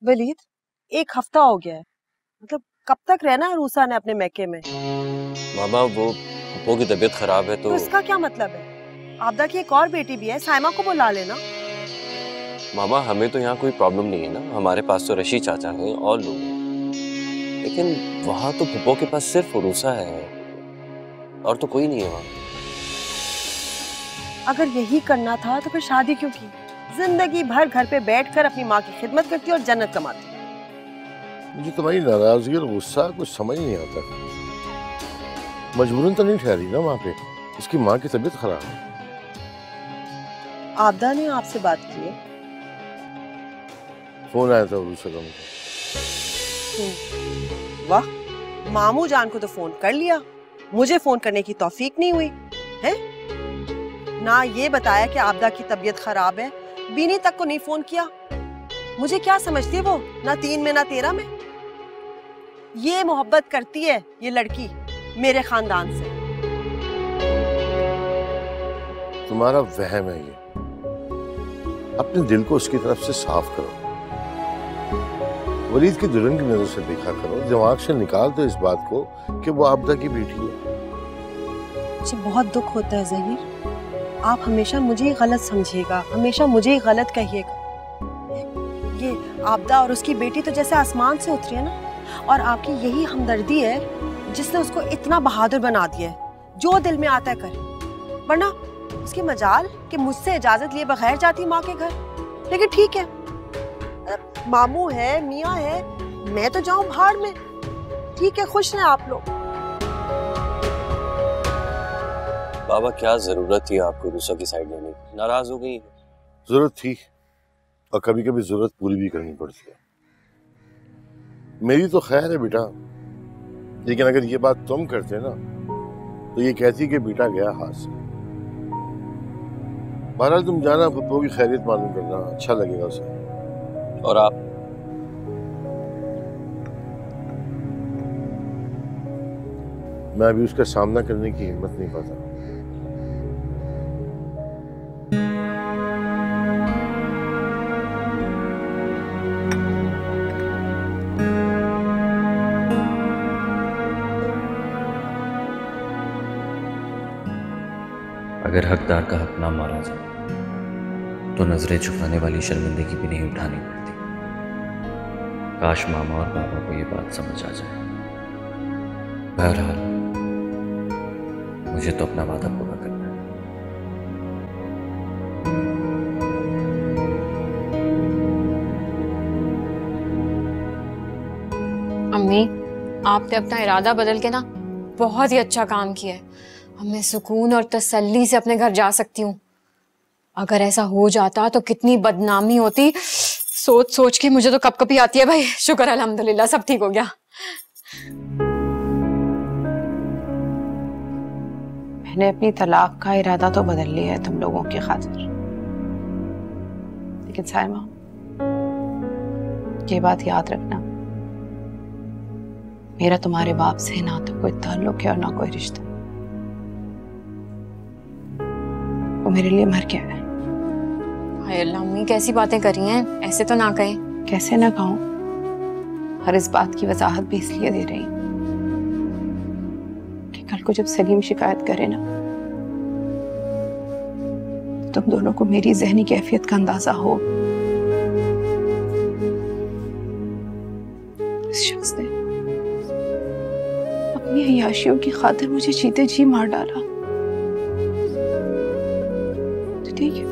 वलीद, 1 हफ्ता हो गया है, मतलब कब तक रहना है रूसा ने अपने मैके में? मामा वो पप्पो की तबीयत खराब है तो इसका क्या मतलब है? आबदा की एक और बेटी भी है, साइमा को बुला लेना। मामा हमें तो यहाँ कोई प्रॉब्लम नहीं है ना, हमारे पास तो रशीद चाचा हैं और लोग हैं, लेकिन वहाँ तो पप्पो के पास सिर्फ रूसा है और तो कोई नहीं है वहाँ। अगर यही करना था तो फिर शादी क्यों की? जिंदगी भर घर पे बैठकर अपनी माँ की खिदमत करती और जन्नत कमाती। मुझे तुम्हारी नाराजगी और गुस्सा कुछ समझ नहीं आता। मजबूरन तो नहीं ठहरी ना वहाँ पे, उसकी माँ की तबीयत खराब है। आबदा ने आपसे बात की है? फोन आया था रूसा का मुझे। वाह, मामू जान को तो फोन कर लिया, मुझे फोन करने की तौफीक नहीं हुई है। ना ये बताया कि आबदा की तबीयत खराब है, बीनी तक को नहीं फोन किया। मुझे क्या समझती है वो, ना 3 में ना 13 में। ये मोहब्बत करती है ये लड़की मेरे खानदान से। तुम्हारा वहम है ये, अपने दिल को उसकी तरफ से साफ करो। वलीद की दुल्हन की नजर से देखा करो, दिमाग से निकाल दो इस बात को कि वो आबदा की बेटी है। मुझे बहुत दुख होता है ज़हीर, आप हमेशा मुझे ही गलत समझिएगा, हमेशा मुझे ही गलत कहिएगा। ये आबदा और उसकी बेटी तो जैसे आसमान से उतरी है ना, और आपकी यही हमदर्दी है जिसने उसको इतना बहादुर बना दिया है, जो दिल में आता है करे। वरना उसकी मजाल कि मुझसे इजाजत लिए बगैर जाती माँ के घर। लेकिन ठीक है, मामू है, मियाँ है, मैं तो जाऊं भाड़ में। ठीक है, खुश हैं आप लोग। बाबा क्या जरूरत थी आपको रूसा की साइड लेने की? नाराज हो गई? जरूरत थी, और कभी कभी जरूरत पूरी भी करनी पड़ती है। मेरी तो खैर है बेटा, लेकिन अगर ये बात तुम करते ना तो ये कहती कि बेटा गया हाथ से। बहरहाल तुम जाना, पप्पो की खैरियत मालूम करना, अच्छा लगेगा उसे। और आप? मैं अभी उसका सामना करने की हिम्मत नहीं पाता। अगर हकदार का हक ना मारा जाए तो नजरें झुकाने वाली शर्मिंदगी भी नहीं उठानी पड़ती। काश मामा और बाबा को ये बात समझ आ जाए। बहरहाल मुझे तो अपना वादा पूरा करना है। अम्मी, आपने अपना इरादा बदल के ना बहुत ही अच्छा काम किया है। अब मैं सुकून और तसल्ली से अपने घर जा सकती हूँ। अगर ऐसा हो जाता तो कितनी बदनामी होती, सोच सोच के मुझे तो कपकपी आती है भाई। शुक्र अल्हम्दुलिल्लाह सब ठीक हो गया। मैंने अपनी तलाक का इरादा तो बदल लिया है तुम लोगों की खातिर, लेकिन साइमा ये बात याद रखना, मेरा तुम्हारे बाप से ना तो कोई ताल्लुक है और ना कोई रिश्ता। वो मेरे लिए मर गया है। हाय अल्लाह अम्मी, कैसी बातें कर रही हैं? ऐसे तो ना कहें। कैसे ना कहूं, और इस बात की वजाहत भी इसलिए दे रही हूं कि कल को जब सलीम शिकायत करे ना, तो तुम दोनों को मेरी जहनी कैफियत का अंदाजा हो। इस शख्स ने अपनी अय्याशियों की खातिर मुझे जीते जी मार डाला। तो ठीक है,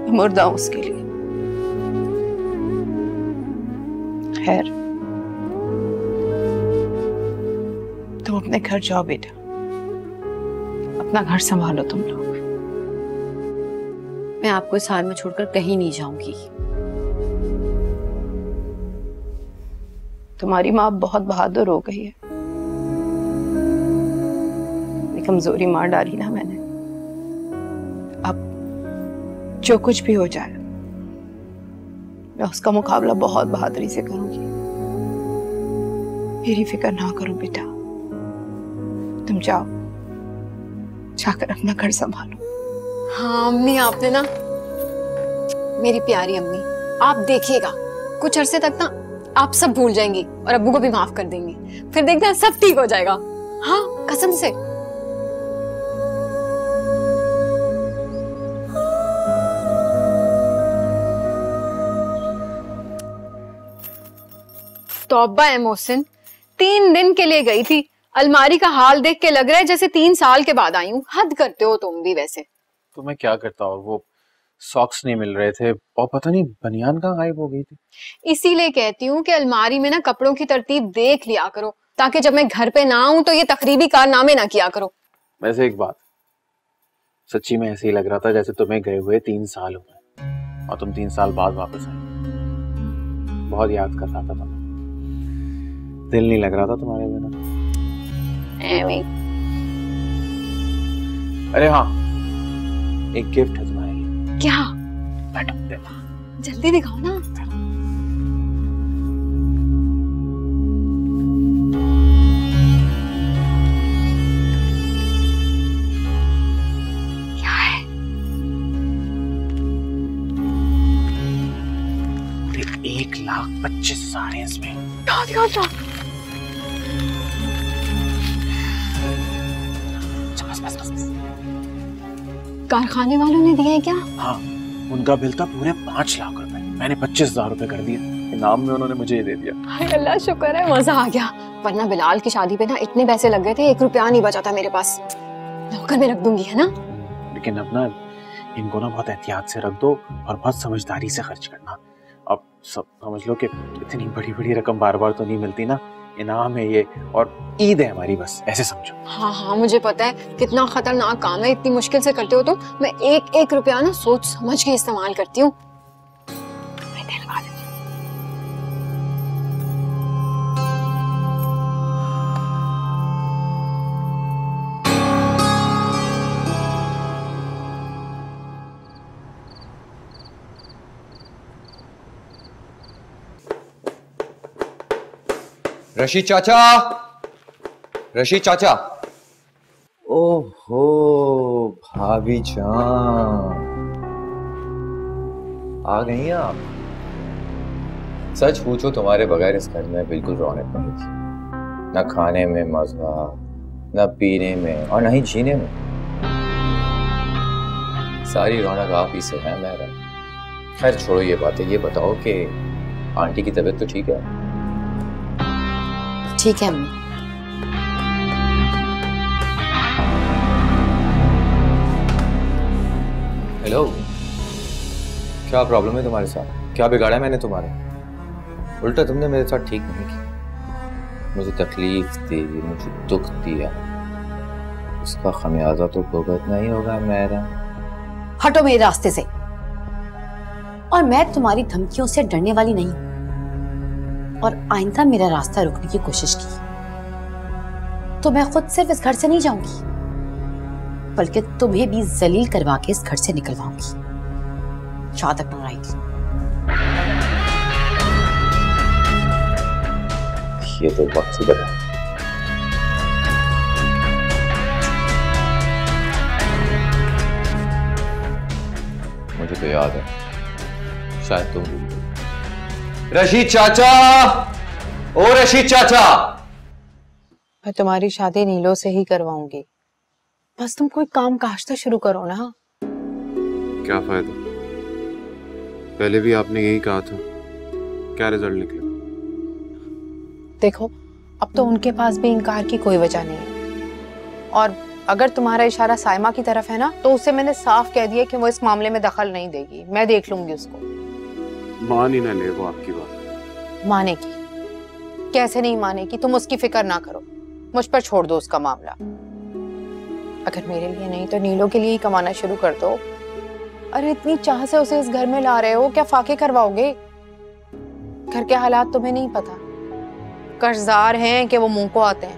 मैं मुर्दा हूं उसके लिए। खैर, तुम अपने घर जाओ बेटा, अपना घर संभालो तुम लोग। मैं आपको इस हाल में छोड़कर कहीं नहीं जाऊंगी। तुम्हारी माँ बहुत बहादुर हो गई है, कमजोरी मार डाली ना मैंने। अब जो कुछ भी हो जाए मैं उसका मुकाबला बहुत बहादुरी से करूंगी। मेरी फिक्र ना करो बेटा, तुम जाओ, जाकर अपना घर संभालो। हाँ अम्मी, आपने ना, मेरी प्यारी अम्मी, आप देखिएगा कुछ अरसे तक ना आप सब भूल जाएंगी और अब्बू को भी माफ कर देंगी, फिर देखना सब ठीक हो जाएगा। हाँ कसम से। तौबा है मोहसिन, 3 दिन के लिए गई थी, अलमारी का हाल देख के लग रहा है जैसे 3 साल के बाद आई हूँ। हद करते हो तुम भी वैसे। तो मैं क्या करता, और वो सॉक्स नहीं मिल रहे थे और पता नहीं बनियान कहाँ गायब हो गई थी। इसीलिए कहती हूँ कि अलमारी में ना कपड़ों की तरतीब देख लिया करो, ताकि जब मैं घर पे ना आऊं तो ये तकरीबी कारनामे ना किया करो। वैसे एक बात, सच्ची में ऐसे ही लग रहा था जैसे तुम्हें गए हुए 3 साल हो गए और तुम 3 साल बाद वापस आई। बहुत याद कर रहा था तुम्हें, दिल नहीं लग रहा था तुम्हारे बिना। अरे हाँ, एक गिफ्ट है तुम्हारे लिए। क्या? बैठो, देखो। जल्दी दिखाओ ना। क्या है? 1,25,000 है इसमें। बस। कारखाने वालों ने दिया है क्या? हाँ, उनका बिल था पूरे 5 लाख रुपए, मैंने 25,000 रुपए कर दिए, इनाम में उन्होंने मुझे ये दे दिया। हाय अल्लाह, शुक्र है मजा आ गया, वरना बिलाल की शादी पे ना इतने पैसे लग गए थे, 1 रुपया नहीं बचा था मेरे पास। लॉकर में रख दूंगी, है ना? लेकिन अब ना इनको ना बहुत एहतियात से रख दो और बहुत समझदारी से खर्च करना। अब सब समझ लो कि इतनी बड़ी बड़ी रकम बार बार तो नहीं मिलती ना, इनाम है ये और ईद है हमारी, बस ऐसे समझो। हाँ, मुझे पता है कितना खतरनाक काम है, इतनी मुश्किल से करते हो तुम। मैं एक रुपया ना सोच समझ के इस्तेमाल करती हूँ। रशीद चाचा, रशीद चाचा। ओहो भाभी जान, आ गई हैं आप। सच पूछो तुम्हारे बगैर इस घर में बिल्कुल रौनक नहीं थी, न खाने में मजा, न पीने में और न ही जीने में। सारी रौनक आप ही से है मेरा। खैर छोड़ो ये बातें, ये बताओ कि आंटी की तबीयत तो ठीक है? ठीक है अम्मी। हेलो, क्या प्रॉब्लम है तुम्हारे साथ? क्या बिगाड़ा मैंने तुम्हारे? उल्टा तुमने मेरे साथ ठीक नहीं किया, मुझे तकलीफ दी, मुझे दुख दिया, उसका खमियाजा तो भुगतना ही होगा मेरा। हटो मेरे रास्ते से। और मैं तुम्हारी धमकियों से डरने वाली नहीं हूं, और आइंदा मेरा रास्ता रोकने की कोशिश की तो मैं खुद सिर्फ इस घर से नहीं जाऊंगी, बल्कि तुम्हें भी जलील करवा के इस घर से निकलवाऊंगी। याद रखना राइट। ये तो वक्त से बता। मुझे तो याद है, शायद तुम भूल गए। रशीद चाचा, ओ रशीद चाचा। मैं तुम्हारी शादी नीलो से ही करवाऊंगी, बस तुम कोई काम काज तो शुरू करो ना। क्या फायदा, पहले भी आपने यही कहा था, क्या रिजल्ट निकला? देखो, अब तो उनके पास भी इनकार की कोई वजह नहीं है, और अगर तुम्हारा इशारा साइमा की तरफ है ना, तो उससे मैंने साफ कह दिया कि वो इस मामले में दखल नहीं देगी, मैं देख लूंगी उसको। मान ही ना ले वो आपकी बात। मानेगी? कैसे नहीं मानेगी? तुम उसकी फिक्र ना करो, मुझ पर छोड़ दो उसका मामला। अगर मेरे लिए नहीं तो नीलो के लिए ही कमाना शुरू कर दो। अरे इतनी चाह से उसे इस घर में ला रहे हो, क्या फाके करवाओगे? घर के हालात तुम्हें नहीं पता, कर्जदार हैं कि वो मुंह को आते हैं,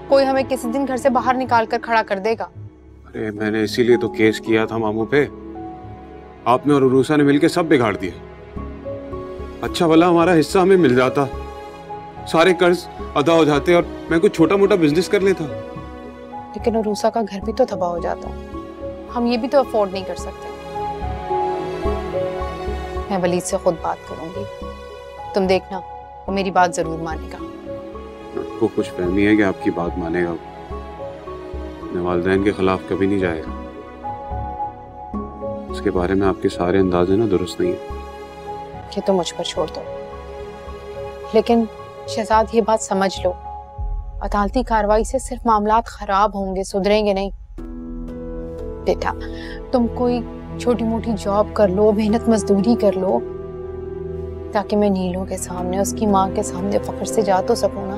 कोई हमें किसी दिन घर से बाहर निकाल कर खड़ा कर देगा। अरे मैंने इसीलिए तो केस किया था मामू पे, आपने और उरूसा ने मिलके सब बिगाड़ दिया। अच्छा भला हमारा हिस्सा हमें मिल जाता, सारे कर्ज अदा हो जाते और मैं कुछ छोटा मोटा बिजनेस कर लेता। लेकिन उरूसा का घर भी तो तबाह हो जाता, हम ये भी तो अफोर्ड नहीं कर सकते। मैं वलीद से खुद बात करूंगी, तुम देखना वो मेरी बात जरूर मानेगा। आपको कुछ फहमी है कि आपकी बात मानेगा? अपने वालिदैन के खिलाफ कभी नहीं जाएगा। उसके बारे में आपके सारे अंदाजे ना दुरुस्त नहीं है। ये तो मुझ पर छोड़ दो, लेकिन शहजाद ये बात समझ लो, अदालती कार्रवाई से सिर्फ मामलात खराब होंगे, सुधरेंगे नहीं। बेटा तुम कोई छोटी मोटी जॉब कर लो, मेहनत मजदूरी कर लो, ताकि मैं नीलों के सामने, उसकी माँ के सामने फख्र से जा तो सकूं ना,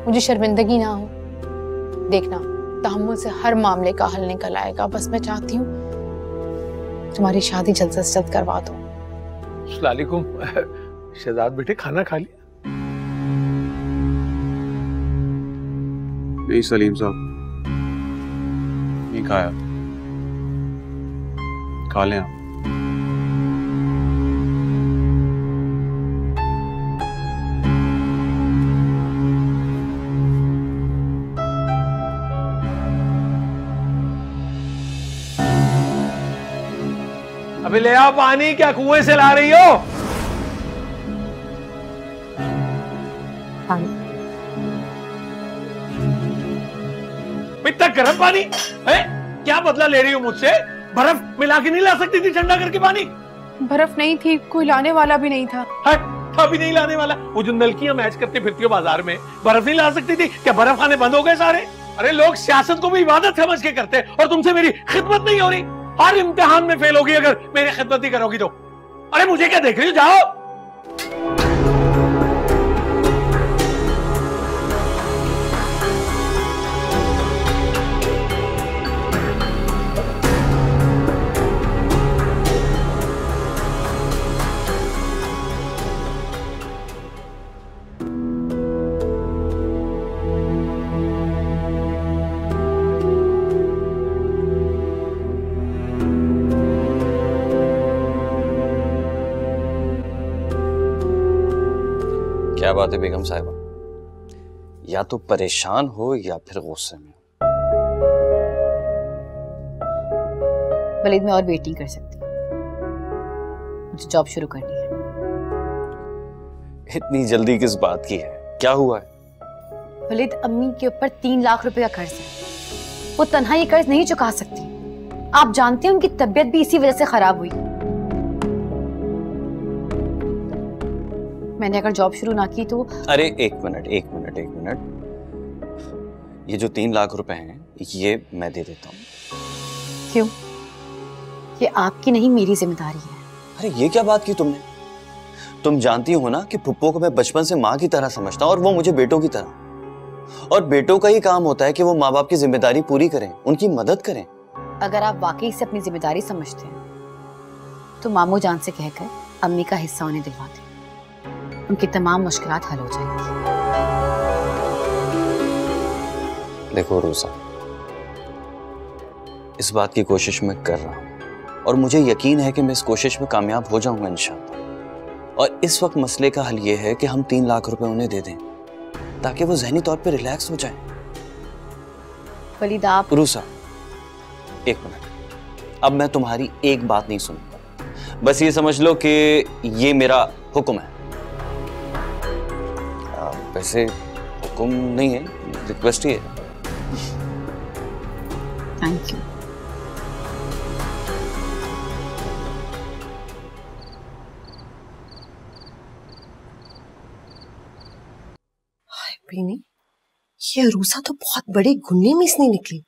मुझे शर्मिंदगी ना हो। देखना तहम्मुल से हर मामले का हल निकल आएगा। बस मैं चाहती हूँ तुम्हारी शादी जल्द से जल्द करवा दो। अस्सलामुअलैकुम शहजाद बेटे, खाना खा लिया? नहीं सलीम साहब, नहीं खाया। खा लें आप। अबे ले आओ पानी, क्या कुएं से ला रही हो? पानी। इतना गर्म पानी है? क्या बदला ले रही हो मुझसे? बर्फ मिला के नहीं ला सकती थी ठंडा करके पानी? बर्फ नहीं थी, कोई लाने वाला भी नहीं था। था भी नहीं लाने वाला? वो जो नलकियां मैच करते फिरती हो बाजार में, बर्फ नहीं ला सकती थी? क्या बर्फ खाने बंद हो गए सारे? अरे लोग सियासत को भी इबादत समझ के करते, और तुमसे मेरी खिदमत नहीं हो रही। हर इम्तिहान में फेल होगी अगर मेरी खिदमत नहीं करोगी तो। अरे मुझे क्या देख रही हो, जाओ। क्या बात है बेगम साहिबा, या तो परेशान हो या फिर गुस्से में? वलीद मैं और वेट नहीं कर सकती, मुझे जॉब शुरू करनी है। इतनी जल्दी किस बात की है? क्या हुआ है? वलीद अम्मी के ऊपर 3 लाख रुपए का कर्ज है, वो तन्हा ये कर्ज नहीं चुका सकती। आप जानते हैं उनकी तबीयत भी इसी वजह से खराब हुई। मैंने अगर जॉब शुरू ना की तो। अरे एक मिनट, ये जो 3 लाख रुपए हैं ये मैं दे देता हूँ। क्यों? ये आपकी नहीं मेरी जिम्मेदारी है। अरे ये क्या बात की तुमने? तुम जानती हो ना कि पुप्पो को मैं बचपन से माँ की तरह समझता हूँ और वो मुझे बेटों की तरह। और बेटों का ही काम होता है कि वो माँ बाप की जिम्मेदारी पूरी करें, उनकी मदद करें। अगर आप वाकई से अपनी जिम्मेदारी समझते हैं तो मामू जान से कहकर अम्मी का हिस्सा उन्हें दिलवा दें, उनकी तमाम मुश्किलात हल हो जाएंगी। देखो रोजा, इस बात की कोशिश मैं कर रहा हूं और मुझे यकीन है कि मैं इस कोशिश में कामयाब हो जाऊंगा इंशाअल्लाह। और इस वक्त मसले का हल ये है कि हम 3 लाख रुपए उन्हें दे दें ताकि वो ज़हनी तौर पे रिलैक्स हो जाए। वलीद आप। रूसा, एक मिनट, अब मैं तुम्हारी एक बात नहीं सुनूंगा, बस ये समझ लो कि ये मेरा हुक्म है। वैसे हुक्म नहीं है, रिक्वेस्ट ही है। Thank you. बीनी, ये रूसा तो बहुत बड़ी गुन्नी मिसनी निकली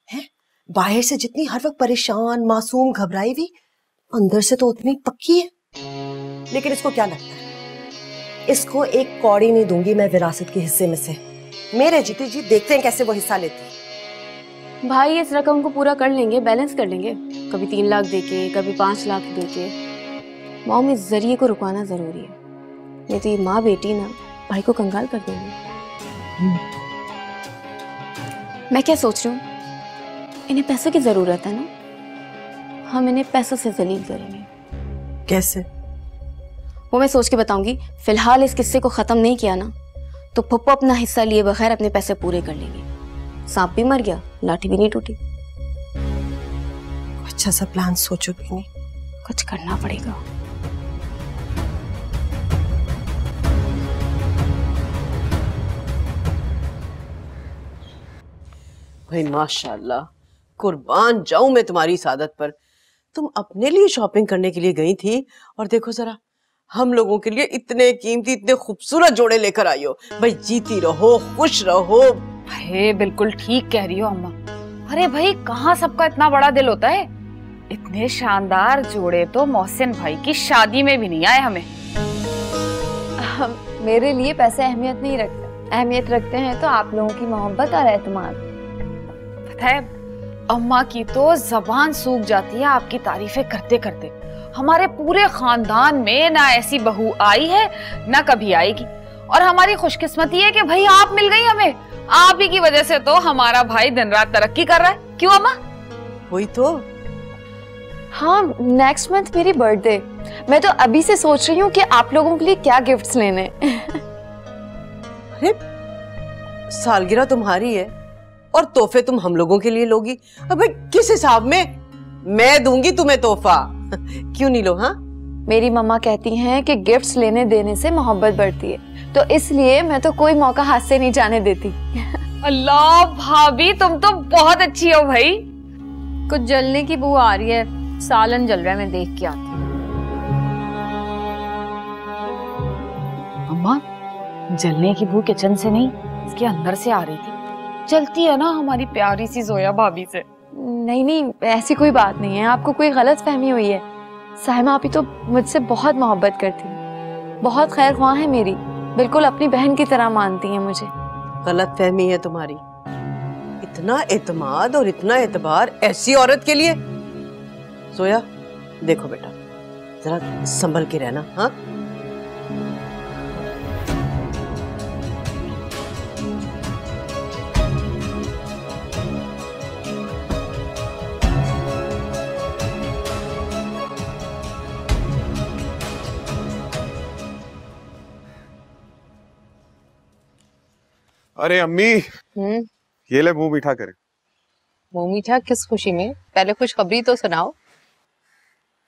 है। बाहर से जितनी हर वक्त परेशान, मासूम, घबराई हुई, अंदर से तो उतनी पक्की है। लेकिन इसको क्या लगता है, इसको एक कौड़ी नहीं दूंगी मैं विरासत के हिस्से में से। मेरे जीते जी देखते हैं कैसे वो हिस्सा लेती है। भाई इस रकम को पूरा कर लेंगे, बैलेंस कर लेंगे, कभी 3 लाख देके, कभी 5 लाख देके। मॉम, इस जरिए को रुकवाना जरूरी है, नहीं तो ये माँ बेटी ना भाई को कंगाल कर देंगे। मैं क्या सोच रही हूँ, इन्हें पैसों की जरूरत है ना, हम इन्हें पैसों से जलील करेंगे। कैसे? वो मैं सोच के बताऊंगी। फिलहाल इस किस्से को खत्म नहीं किया ना तो पप्पू अपना हिस्सा लिए बगैर अपने पैसे पूरे कर लेंगे। सांप भी मर गया, लाठी भी नहीं टूटी। अच्छा सा प्लान सोचो बीनी। कुछ करना पड़ेगा। भाई माशाल्लाह, कुर्बान जाऊं मैं तुम्हारी सादत पर। तुम अपने लिए शॉपिंग करने के लिए गई थी और देखो जरा हम लोगों के लिए इतने कीमती इतने खूबसूरत जोड़े लेकर आई हो। भाई जीती रहो, खुश रहो। हे बिल्कुल ठीक कह रही हो अम्मा। अरे भाई कहाँ सबका इतना बड़ा दिल होता है। इतने शानदार जोड़े तो मोहसिन भाई की शादी में भी नहीं आए हमें। मेरे लिए पैसे अहमियत नहीं रखते, अहमियत रखते हैं तो आप लोगों की मोहब्बत और एतमाद। पता है अम्मा की तो जबान सूख जाती है आपकी तारीफें करते करते। हमारे पूरे खानदान में ना ऐसी बहू आई है ना कभी आएगी, और हमारी खुशकिस्मती है कि भाई आप मिल गई हमें। आप ही की वजह से तो हमारा भाई दिन रात तरक्की कर रहा है। क्यों अम्मा? वही तो। हाँ, नेक्स्ट मंथ मेरी बर्थडे। मैं तो अभी से सोच रही हूँ कि आप लोगों के लिए क्या गिफ्ट्स लेने। अरे सालगिरह तुम्हारी है और तोहफे तुम हम लोगों के लिए लोगी। अबे किस हिसाब में? मैं दूंगी तुम्हें तोहफा, क्यों नहीं लो? हाँ, मेरी मम्मा कहती हैं कि गिफ्ट्स लेने देने से मोहब्बत बढ़ती है, तो इसलिए मैं तो कोई मौका हाथ से नहीं जाने देती। अल्लाह भाभी तुम तो बहुत अच्छी हो भाई। कुछ जलने की बू आ रही है, सालन जल रहा है, मैं देख के आती हूँ। अम्मा जलने की बू किचन से नहीं, इसके अंदर से आ रही थी। चलती है ना हमारी प्यारी सी जोया भाभी से। नहीं नहीं, ऐसी कोई बात नहीं है, आपको कोई गलत फहमी हुई है। साहिमा आपी तो मुझसे बहुत मोहब्बत करती है, बहुत खैर ख्वाह है मेरी, बिल्कुल अपनी बहन की तरह मानती हैं मुझे। गलत फहमी है तुम्हारी। इतना एतमाद और इतना एतबार ऐसी औरत के लिए। जोया देखो बेटा, जरा संभल के रहना। हाँ, अरे अम्मी, ये ले मुंह मीठा करे। मुंह मीठा किस खुशी में? पहले खुशखबरी तो सुनाओ।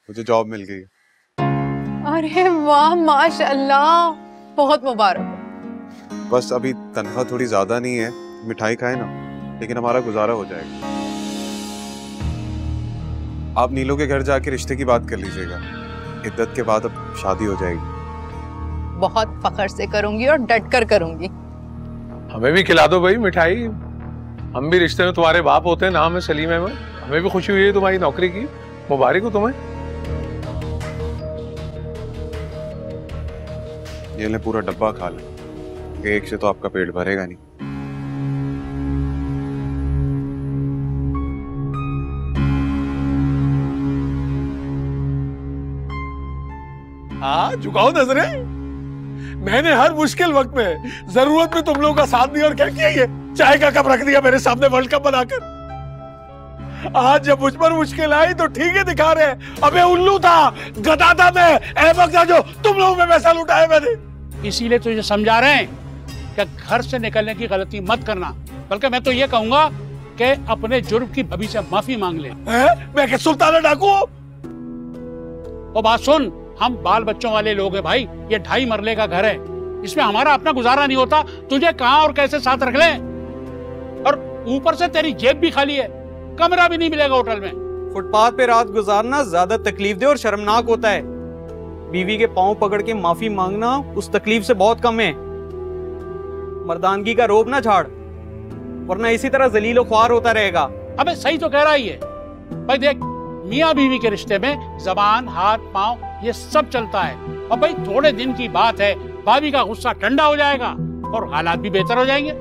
मुझे जॉब मिल गई। अरे वाह माशाल्लाह, बहुत मुबारक। बस अभी तनख्वाह थोड़ी ज्यादा नहीं है, मिठाई खाए ना, लेकिन हमारा गुजारा हो जाएगा। आप नीलो के घर जाके रिश्ते की बात कर लीजिएगा, इद्दत के बाद अब शादी हो जाएगी। बहुत फख्र से करूंगी और डट कर करूंगी। हमें भी खिला दो भाई मिठाई, हम भी रिश्ते में तुम्हारे बाप होते हैं, नाम है सलीम अहमद। हमें भी खुशी हुई है तुम्हारी नौकरी की, मुबारक हो तुम्हें। ये ले पूरा डब्बा खा ले, एक से तो आपका पेट भरेगा नहीं। हाँ झुकाओ नजरें। मैंने हर मुश्किल वक्त में, जरूरत में तुम लोगों का साथ दिया और क्या किया? ये चाय का कप रख दिया मेरे सामने वर्ल्ड कप बनाकर। आज जब मुझ पर मुश्किल आई तो ठीक है दिखा रहे हैं। अबे उल्लू था, गधा था मैं, अहमक था जो तुम लोगों में पैसा लुटाया मैंने। इसीलिए तुझे समझा रहे हैं कि घर से निकलने की गलती मत करना, बल्कि मैं तो ये कहूंगा कि अपने जुर्म की भाभी से माफी मांग ले। मैं क्या सुल्ताना डाकू? और बात सुन, हम बाल बच्चों वाले लोग हैं भाई, ये 2.5 मरले का घर है, इसमें हमारा अपना गुजारा नहीं होता, तुझे कहां और कैसे साथ रख ले? और ऊपर से तेरी जेब भी खाली है, कमरा भी नहीं मिलेगा होटल में। फुटपाथ पे रात गुजारना ज्यादा तकलीफ दे और शर्मनाक होता है। बीवी के पांव पकड़ के माफी मांगना उस तकलीफ से बहुत कम है। मर्दानगी का रोब ना झाड़, वरना इसी तरह जलीलो ख्वार होता रहेगा। अबे सही तो कह रहा ही है भाई। देख, मियाँ बीवी के रिश्ते में जबान, हाथ, पांव ये सब चलता है, और भाई थोड़े दिन की बात है, भाभी का गुस्सा ठंडा हो जाएगा और हालात भी बेहतर हो जाएंगे।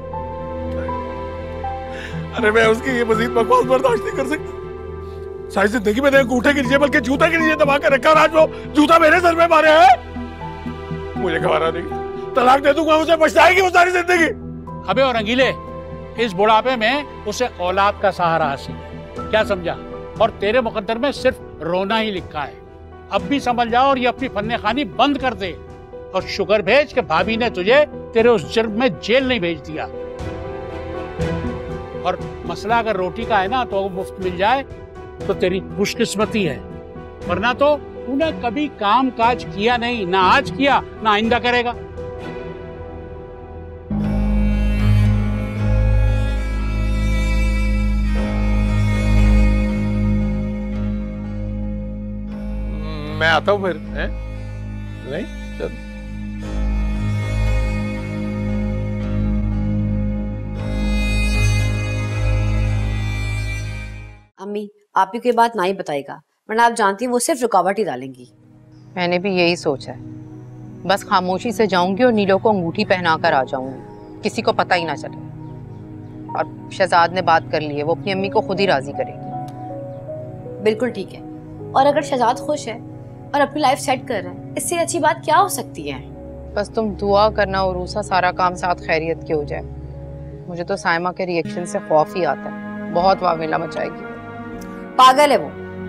अरे मैं उसकी ये मजीद बकवास बर्दाश्त नहीं कर सकता। सारी जिंदगी मैंने अंगूठे के नीचे बल्कि जूता के नीचे दबा कर रखा, और आज वो जूता मेरे सर में मारे हैं। मुझे गवारा नहीं, तलाक दे दूंगा, उसे पछताएगी वो सारी जिंदगी। अबे और रंगीले, इस बुढ़ापे में उसे औलाद का सहारा हासिल है, क्या समझा? और तेरे मुकद्दर में सिर्फ रोना ही लिखा है। अब भी समझ जाओ और ये अपनी फन्ने खानी बंद कर दे, और शुक्र भेज कि भाभी ने तुझे तेरे उस जुर्म में जेल नहीं भेज दिया। और मसला अगर रोटी का है ना, तो मुफ्त मिल जाए तो तेरी खुशकिस्मती है, वरना तो तूने कभी काम काज किया नहीं, ना आज किया ना आइंदा करेगा। आता हूँ फिर, है? नहीं चल। अम्मी आप भी कोई बात ना ही बताएगा, वरना आप जानती हैं वो सिर्फ रुकावट ही डालेंगी। मैंने भी यही सोचा है, बस खामोशी से जाऊंगी और नीलो को अंगूठी पहना कर आ जाऊंगी, किसी को पता ही ना चले। और शहजाद ने बात कर ली है, वो अपनी अम्मी को खुद ही राजी करेगी। बिल्कुल ठीक है, और अगर शहजाद खुश है और अपनी लाइफ सेट कर रहा है, इससे अच्छी बात क्या हो सकती है। बस तुम दुआ करना उरूसा सारा काम साथ खैरियत के हो जाए। मुझे तो साइमा के रिएक्शन से खौफ ही आता है, बहुत वावेला मचाएगी। पागल है वो,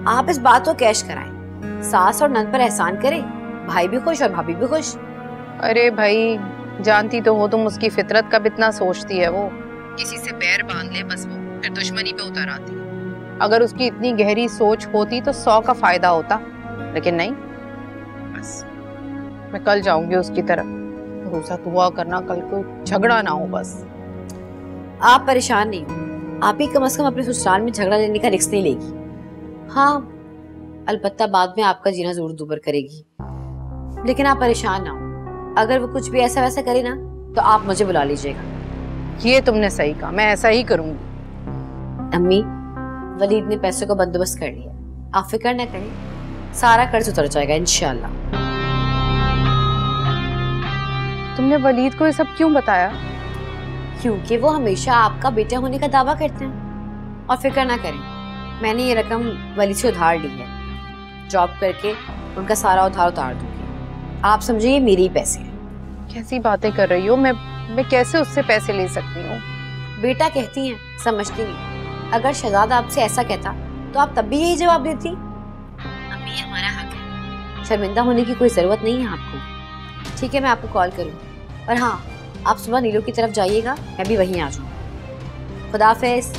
आप इस बात को कैश कराएं, सास और नंद पर एहसान करें, भाई भी खुश और भाभी भी खुश। अरे भाई जानती तो हो तुम उसकी फितरत कब इतना सोचती है, वो किसी से पैर बांध ले बस वो फिर दुश्मनी पे उतर आती है। अगर उसकी इतनी गहरी सोच होती तो 100 का फायदा होता, लेकिन नहीं। बस मैं कल जाऊंगी उसकी तरफ, रोजा दुआ करना कल को झगड़ा ना हो बस। आप परेशान नहीं हो, आप ही कम से कम अपने ससुराल में झगड़ा लेने का रिस्क नहीं लेगी। हाँ अलबत्ता बाद में आपका जीना जरूर दुबर करेगी, लेकिन आप परेशान ना हो। अगर वो कुछ भी ऐसा वैसा करे ना तो आप मुझे बुला लीजिएगा। ये तुमने सही कहा, मैं ऐसा ही करूंगी। अम्मी वलीद ने पैसों का बंदोबस्त कर लिया, आप फिक्र न करें, सारा कर्ज उतर जाएगा इंशाल्लाह। तुमने वलीद को ये सब क्यों बताया? क्योंकि वो हमेशा आपका बेटा होने का दावा करते हैं। और फिक्र ना करें, मैंने ये रकम वलीद से उधार ली है, जॉब करके उनका सारा उधार उतार दूंगी। आप समझिए ये मेरे ही पैसे हैं। कैसी बातें कर रही हो? मैं कैसे उससे पैसे ले सकती हूँ? बेटा कहती हैं, समझती नहीं। अगर शहजाद आपसे ऐसा कहता तो आप तब भी यही जवाब देती। अम्मी ये हमारा हक है, शर्मिंदा होने की कोई जरूरत नहीं है आपको। ठीक है मैं आपको कॉल करूँ। और हाँ आप सुबह नीलो की तरफ जाइएगा, मैं भी वहीं आ जाऊँ। खुदा हाफिज़।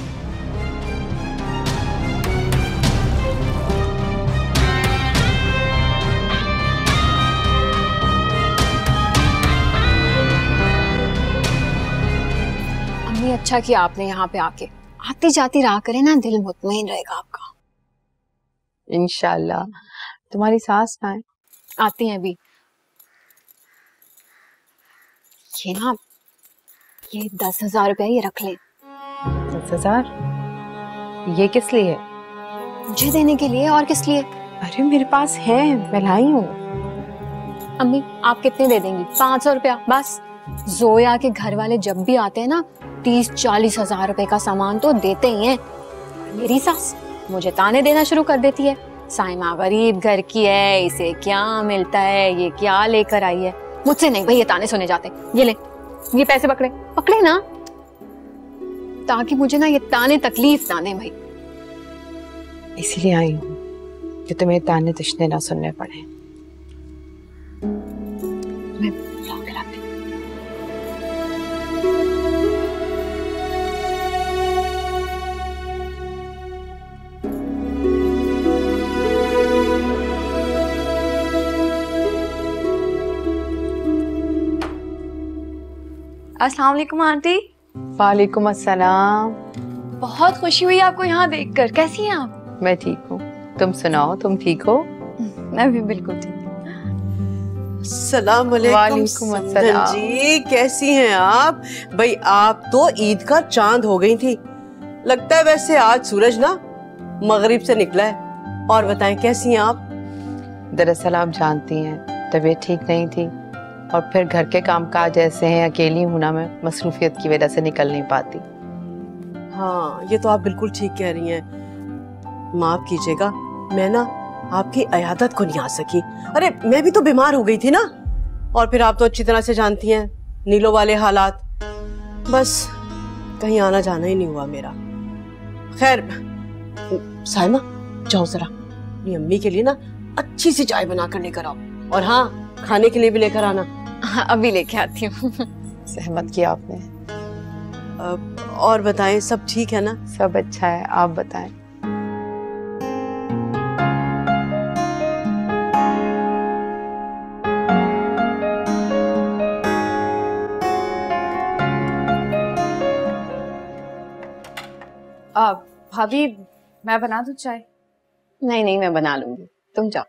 अम्मी अच्छा किया आपने यहाँ पे आके, आती जाती रहा करे ना, दिल मुतमईन रहेगा आपका। इंशाल्लाह। तुम्हारी सास कहाँ है? आती हैं अभी। ये ना, ये 10,000 रुपया ये रख ले। 10,000? ये किस लिए है? मुझे देने के लिए, और किस लिए? अरे मेरे पास है, मैं लाई हूँ। अम्मी आप कितने दे देंगी? 500 रुपया बस। जोया के घर वाले जब भी आते हैं ना 30-40 हजार रुपए का सामान तो देते ही हैं। मेरी सास मुझे ताने देना शुरू कर देती है, साइमा गरीब घर की है, इसे क्या मिलता है, ये क्या लेकर आई है। मुझसे नहीं भाई ये ताने सुने जाते। ये ले, ये पैसे पकड़े पकड़े ना, ताकि मुझे ना ये ताने तकलीफ ना दे भाई। इसीलिए आई हूँ कि तुम्हें ताने तशने ना सुनने पड़े। मैं बुला के लाती हूँ। अस्सलाम वालेकुम आंटी। वालेकुम अस्सलाम। बहुत खुशी हुई आपको यहाँ देखकर। कैसी हैं आप? मैं ठीक हूँ, तुम सुनाओ, तुम ठीक हो? मैं भी बिल्कुल ठीक हूँ। सलाम वालेकुम अस्सलाम जी, कैसी हैं आप? भाई आप तो ईद का चांद हो गई थी लगता है। वैसे आज सूरज ना मगरिब से निकला है। और बताएं कैसी हैं आप? दरअसल आप जानती हैं तबीयत ठीक नहीं थी, और फिर घर के कामकाज ऐसे हैं, अकेली हूं ना मैं, मसरूफियत की वजह से निकल नहीं पाती। हाँ ये तो आप बिल्कुल ठीक कह रही हैं। माफ कीजिएगा मैं ना आपकी अयादत को नहीं आ सकी। अरे मैं भी तो बीमार हो गई थी ना, और फिर आप तो अच्छी तरह से जानती हैं नीलो वाले हालात, बस कहीं आना जाना ही नहीं हुआ मेरा। खैर साइमा जाओ जरा अपनी अम्मी के लिए ना अच्छी सी चाय बना कर लेकर आओ, और हाँ खाने के लिए भी लेकर आना। हाँ, अभी लेके आती हूँ। सहमत किया आपने। और बताएं सब ठीक है ना? सब अच्छा है, आप बताएं। भाभी मैं बना दूं चाय? नहीं नहीं मैं बना लूंगी, तुम जाओ।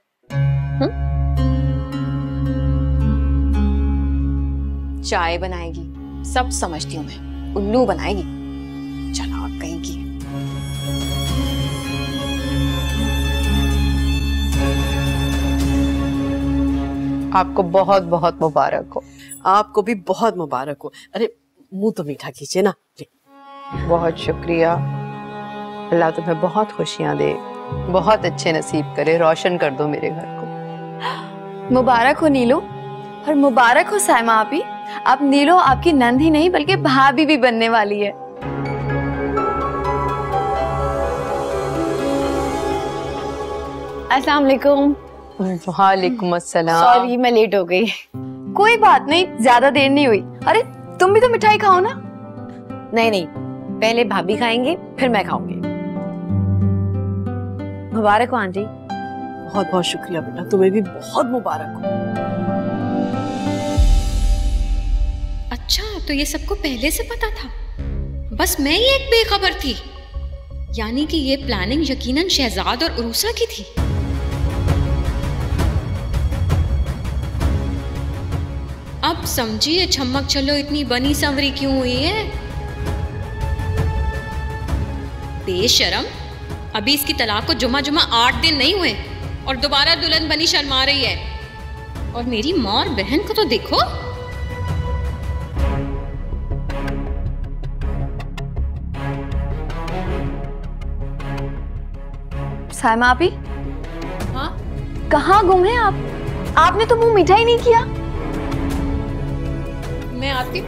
चाय बनाएगी, सब समझती हूँ मैं। उल्लू बनाएगी, चलो आप कहीं की। आपको बहुत बहुत मुबारक हो। आपको भी बहुत मुबारक हो। अरे मुंह तो मीठा कीजिए ना। बहुत शुक्रिया। अल्लाह तुम्हें बहुत खुशियां दे, बहुत अच्छे नसीब करे, रोशन कर दो मेरे घर को। मुबारक हो नीलू, और मुबारक हो साइमा आपी। अब नीलू आपकी नंद ही नहीं बल्कि भाभी भी बनने वाली है। अस्सलाम वालेकुम। वालेकुम अस्सलाम। सॉरी मैं लेट हो गई। कोई बात नहीं, ज्यादा देर नहीं हुई। अरे तुम भी तो मिठाई खाओ ना। नहीं नहीं, पहले भाभी खाएंगे फिर मैं खाऊंगी। मुबारक हो आंटी। बहुत बहुत शुक्रिया बेटा, तुम्हें भी बहुत मुबारक हो। अच्छा, तो ये सबको पहले से पता था, बस मैं ही एक बेखबर थी। यानी कि ये प्लानिंग यकीनन शहजाद और उरूसा की थी। अब समझिए छमक चलो इतनी बनी संवरी क्यों हुई है। बेशरम, अभी इसकी तलाक को जुमा 8 दिन नहीं हुए और दोबारा दुल्हन बनी शर्मा रही है। और मेरी माँ और बहन को तो देखो। साइमा आपी, हाँ कहाँ गुम हैं आप? आपने तो मुंह मीठा ही नहीं किया। मैं आती।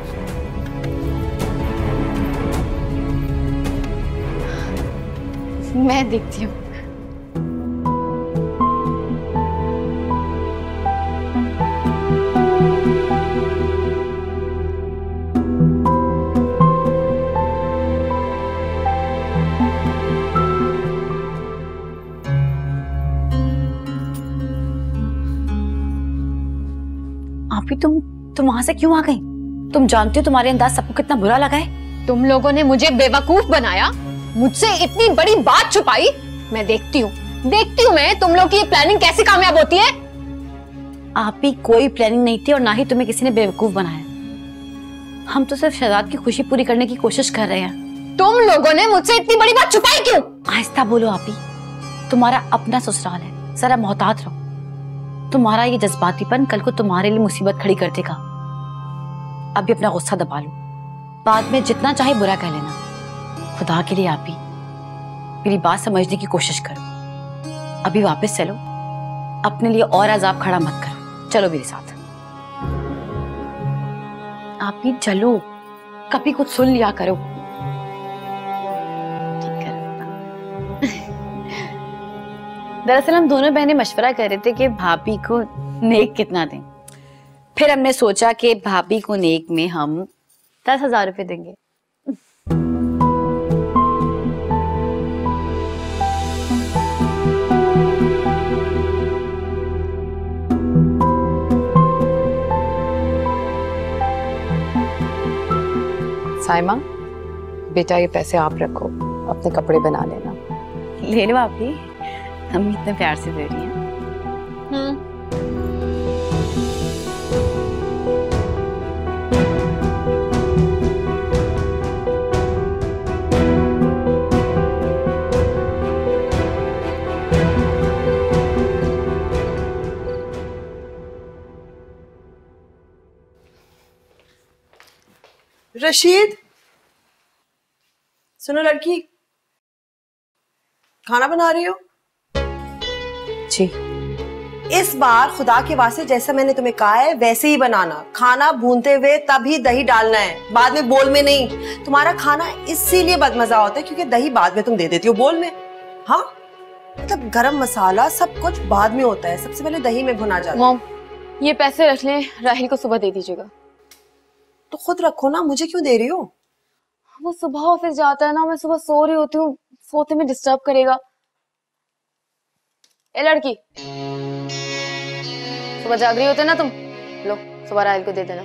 मैं देखती हूँ। आपी तुम वहां से क्यों आ गई? तुम जानती हो तुम्हारे अंदाज सबको कितना बुरा लगा है। तुम लोगों ने मुझे बेवकूफ बनाया, मुझसे इतनी बड़ी बात छुपाई। मैं देखती हूँ मैं तुम लोग की ये प्लानिंग कैसे कामयाब होती है। आप ही कोई प्लानिंग नहीं थी और ना ही तुम्हें किसी ने बेवकूफ बनाया। हम तो सिर्फ शहजाद की खुशी पूरी करने की कोशिश कर रहे हैं। तुम लोगों ने मुझसे इतनी बड़ी बात छुपाई क्यों? आहिस्ता बोलो आप ही, तुम्हारा अपना ससुराल है, जरा मोहतात रहो। तुम्हारा ये जज्बातीपन कल को तुम्हारे लिए मुसीबत खड़ी कर देगा। अभी अपना गुस्सा दबा लो, बाद में जितना चाहे बुरा कह लेना। खुदा के लिए आप ही मेरी बात समझने की कोशिश करो। अभी वापस चलो, अपने लिए और अजाब खड़ा मत करो। चलो मेरे साथ। आप ही चलो, कभी कुछ सुन लिया करो। ठीक है। दरअसल हम दोनों बहनें मशवरा कर रहे थे कि भाभी को नेक कितना दें। फिर हमने सोचा कि भाभी को नेक में हम 10,000 रुपए देंगे। साइमा, बेटा ये पैसे आप रखो, अपने कपड़े बना लेना। ले लो आप ही, हम इतने प्यार से दे रही हैं। रशीद, सुनो लड़की, खाना बना रही हो? जी। इस बार खुदा के वास्ते जैसा मैंने तुम्हें कहा है वैसे ही बनाना। खाना भूनते हुए तभी दही डालना है, बाद में बोल में नहीं। तुम्हारा खाना इसीलिए बदमजा होता है क्योंकि दही बाद में तुम दे देती हो बोल में। हाँ, मतलब गरम मसाला सब कुछ बाद में होता है, सबसे पहले दही में भुना जाता है। मॉम, ये पैसे रख लें, राहिल को सुबह दे दीजिएगा। तो खुद रखो ना, मुझे क्यों दे रही हो? वो सुबह ऑफिस जाता है ना, मैं सुबह सो रही होती हूँ, सोते में डिस्टर्ब करेगा। ए लड़की, सुबह जाग रही होते ना तुम, लो सुबह राहिल को दे देना।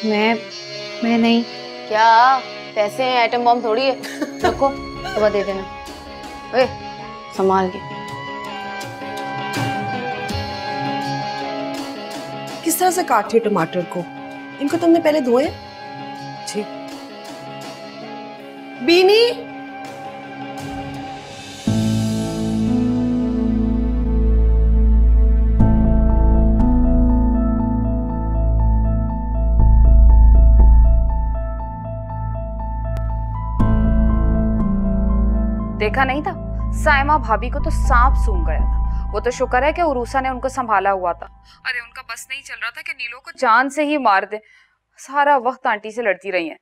मैं नहीं। क्या पैसे हैं, आइटम बॉम्ब थोड़ी है। रखो, सुबह दे देना। ए, संभाल के। किस तरह से काटे टमाटर को? इनको तुमने पहले धोए? जी। बीनी, देखा नहीं था? साइमा भाभी को तो सांप सूंघ गया था। वो तो शुक्र है कि उरूसा ने उनको संभाला हुआ था। अरे उनका बस नहीं चल रहा था कि नीलो को जान से ही मार दे। सारा वक्त आंटी से लड़ती रही हैं।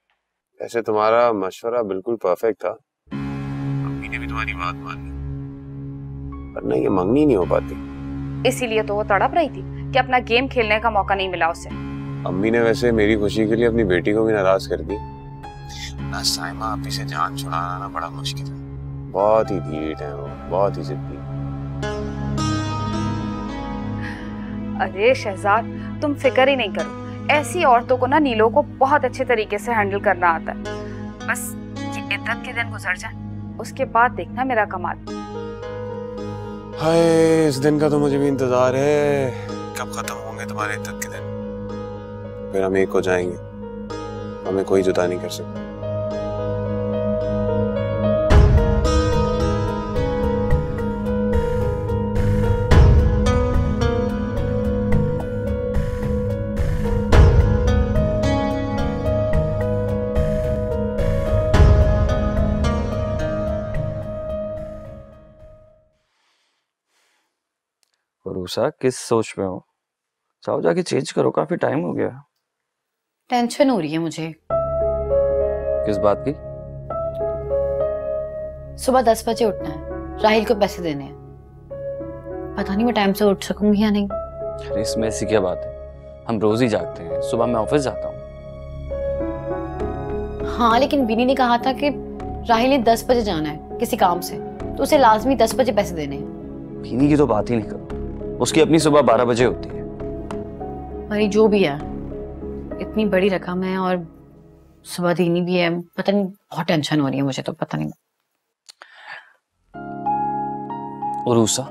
ऐसे तुम्हारा मशवरा बिल्कुल परफेक्ट था। अम्मी ने भी तुम्हारी बात मानी, पर नहीं, ये मंगनी नहीं हो पाती। इसीलिए तो वो तड़प रही थी कि अपना गेम खेलने का मौका नहीं मिला उसे। अम्मी ने वैसे मेरी खुशी के लिए अपनी बेटी को भी नाराज कर दी ना। साइमा आपी से जान छुड़ाना ना बड़ा मुश्किल है। बहुत ही ढीठ है वो, बहुत ही जिद्दी। अरे शहजाद, तुम फिक्र ही नहीं करो। ऐसी औरतों को ना नीलो को बहुत अच्छे तरीके से हैंडल करना आता है। बस ये इद्दत के दिन गुजर जाए, उसके बाद देखना मेरा कमाल। हाय, इस दिन का तो मुझे भी इंतजार है। कब खत्म होंगे तुम्हारे इद्दत के दिन? फिर हम एक हो जाएंगे, हमें कोई जुदा नहीं कर सकता। उरूसा, किस सोच में हो? जाओ जाके चेंज करो, काफी टाइम हो गया। टेंशन हो रही है मुझे। किस बात की? सुबह 10 बजे उठना है, राहिल को पैसे देने हैं। पता नहीं मैं टाइम से उठ सकूंगी या नहीं। अरे इसमें ऐसी क्या बात है, हम रोज ही जागते हैं। सुबह मैं ऑफिस जाता हूँ। हाँ, लेकिन बिनी ने कहा था कि राहिल ने 10 बजे जाना है किसी काम से, तो उसे लाजमी 10 बजे पैसे देने हैं। बिनी की तो बात ही नहीं करो, उसकी अपनी सुबह 12 बजे होती है। अरे जो भी है, इतनी बड़ी रकम है और सुबह देनी भी है। पता नहीं, बहुत टेंशन हो रही है मुझे तो। पता नहीं। उरूसा,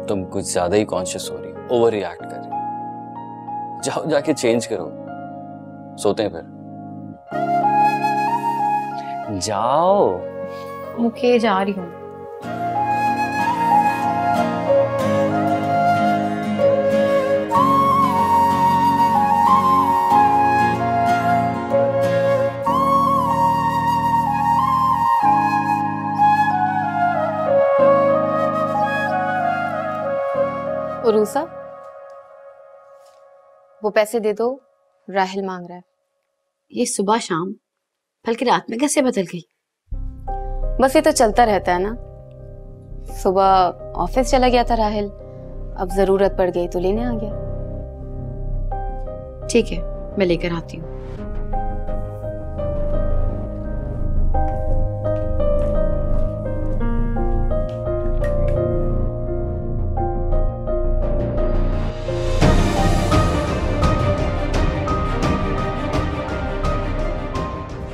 तुम कुछ ज्यादा ही कॉन्शियस हो रही हो, ओवर रिएक्ट कर रही हो। जाओ जाके चेंज करो, सोते हैं फिर। जाओ। ओके, जा रही हूँ। उरूसा, वो पैसे दे दो, राहिल मांग रहा है। ये सुबह शाम, बल्कि रात में कैसे बदल गई? बस ये तो चलता रहता है ना। सुबह ऑफिस चला गया था राहिल, अब जरूरत पड़ गई तो लेने आ गया। ठीक है, मैं लेकर आती हूँ।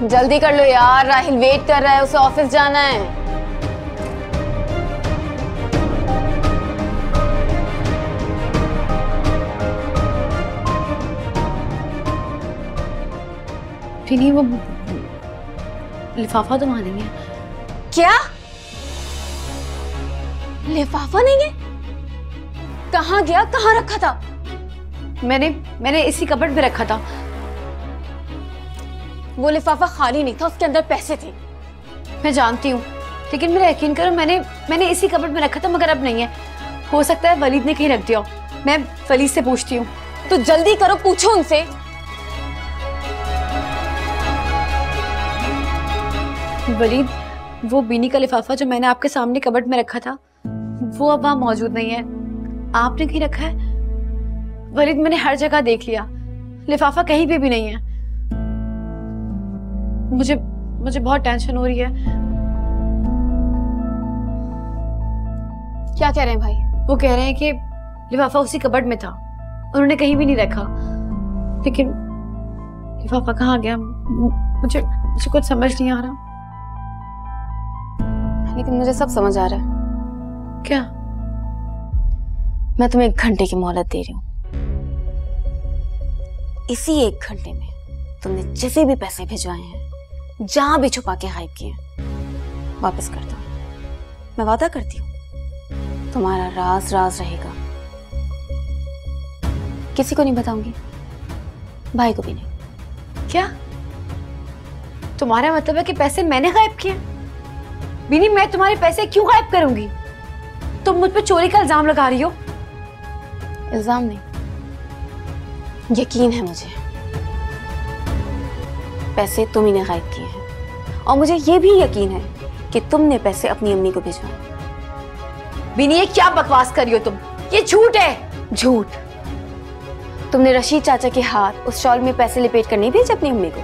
जल्दी कर लो यार, राहिल वेट कर रहा है, उसे ऑफिस जाना है। नहीं, वो लिफाफा तो वहां नहीं है। क्या? लिफाफा नहीं है? कहाँ गया? कहाँ रखा था? मैंने इसी कबर्ड में रखा था। वो लिफाफा खाली नहीं था, उसके अंदर पैसे थे। मैं जानती हूँ, लेकिन मेरा यकीन करो, मैंने इसी कबर्ड में रखा था, मगर अब नहीं है। हो सकता है वलीद ने कहीं रख दिया। मैं वलीद से पूछती हूँ। तो जल्दी करो, पूछो उनसे। वलीद, वो बीनी का लिफाफा जो मैंने आपके सामने कबर्ड में रखा था, वो अब वहां मौजूद नहीं है। आपने कहीं रखा है? वलीद, मैंने हर जगह देख लिया, लिफाफा कहीं पे भी नहीं है। मुझे बहुत टेंशन हो रही है। क्या कह रहे हैं भाई? वो कह रहे हैं कि लिफाफा उसी कबर्ड में था, उन्होंने कहीं भी नहीं रखा। लेकिन लिफाफा कहाँ गया? मुझे कुछ समझ नहीं आ रहा। लेकिन मुझे सब समझ आ रहा है। क्या? मैं तुम्हें 1 घंटे की मोहलत दे रही हूँ। इसी 1 घंटे में तुमने जिसे भी पैसे भिजवाए हैं, जहां भी छुपा के गायब किए हैं, वापस कर दो। मैं वादा करती हूँ तुम्हारा राज राज रहेगा। किसी को नहीं बताऊंगी, भाई को भी नहीं। क्या तुम्हारा मतलब है कि पैसे मैंने गायब किए? बीनी, मैं तुम्हारे पैसे क्यों गायब करूंगी? तुम मुझ पे चोरी का इल्जाम लगा रही हो। इल्जाम नहीं, यकीन है मुझे, पैसे तुम ही ने गायब किए हैं। और मुझे ये भी यकीन है कि तुमने पैसे अपनी अम्मी को भिजवाए। बीनी, ये क्या बकवास कर रही हो तुम? ये झूठ है। झूठ? तुमने रशीद चाचा के हाथ उस शॉल में पैसे लपेट कर नहीं भेजे अपनी अम्मी को?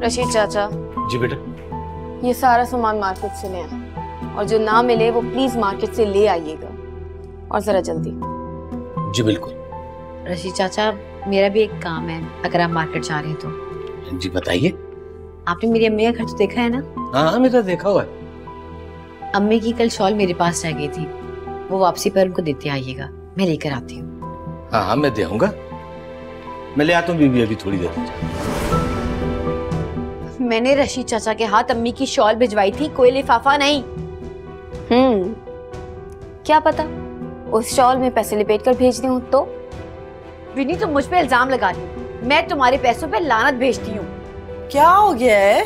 रशीद चाचा। जी बेटा। ये सारा सामान मार्केट से ले आए, और जो ना मिले वो प्लीज मार्केट से ले आइएगा, और जरा जल्दी। जी बिल्कुल। रशीद चाचा, मेरा भी एक काम है, अगर आप मार्केट जा रहे हैं तो। जी बताइए। आपने मेरी अम्मी का घर तो देखा है ना? हाँ मेरा देखा हुआ है। अम्मी की कल शॉल मेरे पास रह गई थी, वो वापसी पर उनको देते आइएगा, मैं लेकर आती हूँ। हाँ हाँ मैं दूंगा, मैं ले आता हूँ बीबी अभी थोड़ी देर में। मैंने रशीद चाचा के हाथ अम्मी की शॉल भिजवाई थी, कोई लिफाफा नहीं। क्या पता उस शॉल में पैसे लपेट कर भेज दूं तो? विनी, तुम मुझ पे इल्जाम लगा रही हो, मैं तुम्हारे पैसों पे लानत भेजती हूँ। क्या हो गया है?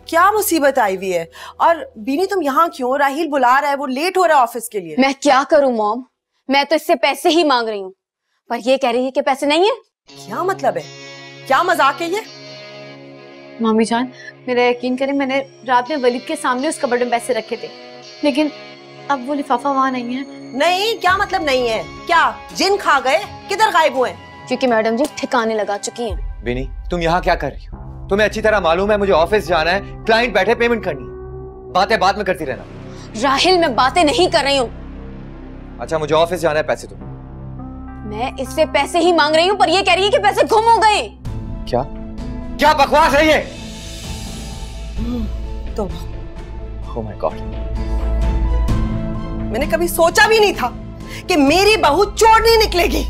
क्या मुसीबत आई हुई है? और बीनी तुम यहाँ क्यों? राहिल बुला रहा है, वो लेट हो रहा है ऑफिस के लिए। मैं क्या करूं मॉम, मैं तो इससे पैसे ही मांग रही हूँ, पर ये कह रही है कि पैसे नहीं है। क्या मतलब है? क्या मजाक है ये? मामी जान, मेरा यकीन करें, मैंने रात में वलीद के सामने उस कबर्ड में पैसे रखे थे, लेकिन अब वो लिफाफा वहाँ नहीं है। नहीं, क्या मतलब नहीं है? क्या जिन खा गए? किधर गायब हुए? क्योंकि मैडम जी ठिकाने लगा चुकी हैं। बिनी, तुम यहाँ क्या कर रही हो? तुम्हें अच्छी तरह मालूम है मुझे ऑफिस जाना है, क्लाइंट बैठे, पेमेंट करनी है, बातें बाद में करती रहना। राहिल, मैं बातें नहीं कर रही हूँ। अच्छा, मुझे ऑफिस जाना है, पैसे दो। मैं इससे पैसे ही मांग रही हूँ, पर ये कह रही है कि पैसे गुम हो गए। क्या क्या बकवास है ये? तो ओह माय गॉड, मैंने कभी सोचा भी नहीं था कि मेरी बहू चोर नहीं निकलेगी।